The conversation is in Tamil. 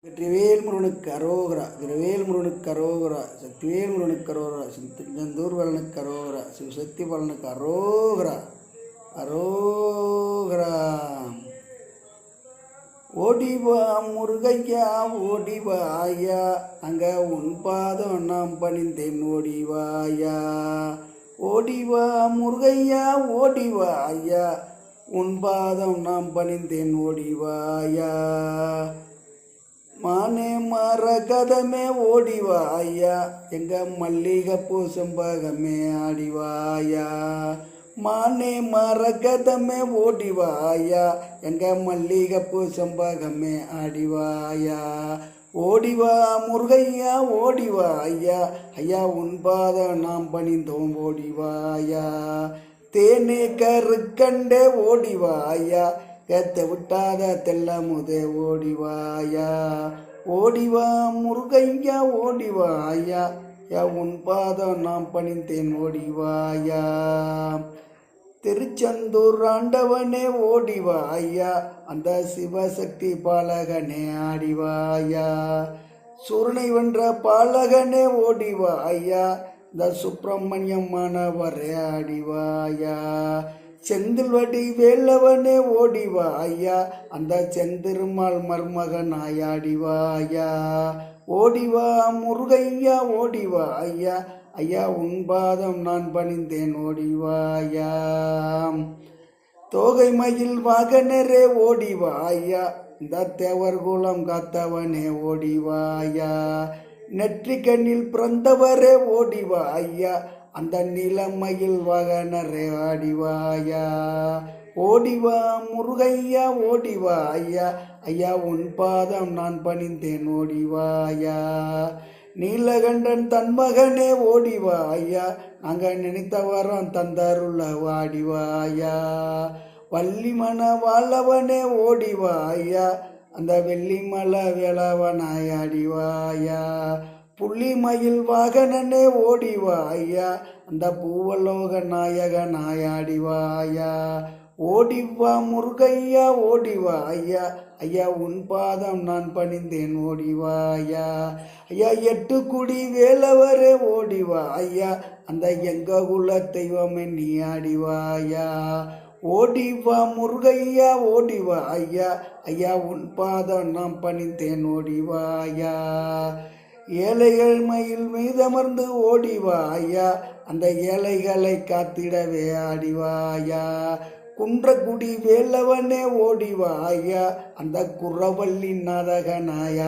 வெற்றிவேல் முருகனுக்கு அரோகரா, வீரவேல் முருகனுக்கு அரோகரா, சக்திவேல் முருகனுக்கு அரோகரா, திருச்செந்தூர் வளனுக்கு அரோகரா, சிவசக்தி பலனுக்கு அரோகரா, அரோகரா. ஓடிவா முருகையா, ஓடிவா ஐயா, அங்க உன் பாதம் நாம் பணிந்தேன், ஓடிவாயா. ஓடிவா முருகையா, ஓடிவா ஐயா, உன் பாதம் நாம் பணிந்தேன், ஓடிவாயா. மானே மரகதமே ஓடிவா ஐயா, எங்க மல்லிகைப்பூ செம்பகமே ஆடிவாயா. மானே மரகதமே ஓடிவா ஐயா, எங்க மல்லிகைப்பூ செம்பகமே ஆடிவாயா. ஓடிவா முருகையா, ஓடிவா ஐயா, ஐயா உன் பாதம் நாம் பணிந்தோம், ஓடிவாயா. தேனே கருக்கண்டே ஓடிவா ஐயா, ஏத்த விட்டாத தெல்லமுதே ஓடிவாயா. ஓடிவா முருகையா, ஓடிவா ஐயா, யா உன் பாதம் நாம் பணிந்தேன், ஓடிவாயா. திருச்செந்தூர் ஆண்டவனே ஓடிவா ஐயா, அந்த சிவசக்தி பாலகனே ஆடிவாயா. சூரனை வென்ற பாலகனே ஓடிவா ஐயா, இந்த சுப்பிரமணியம் மாணவரே ஆடிவாயா. செந்தில்வடி வேலவனே ஓடிவா ஐயா, அந்த செந்திருமால் மருமகனாய் ஆடிவாயா. ஓடிவா முருகையா, ஓடிவா ஐயா, ஐயா உன் பாதம் நான் பணிந்தேன், ஓடிவாயா. தோகை மயில் வாகனரே ஓடிவா ஐயா, இந்த தேவர் குலம் காத்தவனே ஓடிவாயா. நெற்றி கண்ணில் பிறந்தவரே ஓடிவா ஐயா, அந்த நிலமையில் வாகனரே ஆடிவாயா. ஓடிவா முருகையா, ஓடிவா ஐயா, ஐயா உன் பாதம் நான் பணிந்தேன், ஓடிவாயா. நீலகண்டன் தன் மகனே ஓடிவா ஐயா, நாங்கள் நினைத்தவரம் தந்தருள்ள வாடிவாயா. வள்ளிமன வாழவனே ஓடிவா ஐயா, அந்த வெள்ளிமலை வேளவனாய் ஆடிவாயா. புள்ளிமயில் வாகனனே ஓடிவா ஐயா, அந்த பூவலோக நாயகனாய் ஆடிவாயா. ஓடிவா முருகையா, ஓடிவா ஐயா, ஐயா உன் பாதம் நான் பணிந்தேன், ஓடிவாயா. ஐயா எட்டு குடி வேலவரே ஓடிவா ஐயா, அந்த எங்க குல தெய்வமே நீ ஆடிவாயா. ஓடிவா முருகையா, ஓடிவா ஐயா, ஐயா உன் பாதம் நாம் பணிந்தேன், ஓடிவாயா. ஏழைகள் மயில் மீதமர்ந்து ஓடிவா ஐயா, அந்த ஏழைகளை காத்திடவே ஆடிவாயா. குன்றக்குடி வேலவனே ஓடிவா ஐயா, அந்த குறவள்ளி நாதகனாயா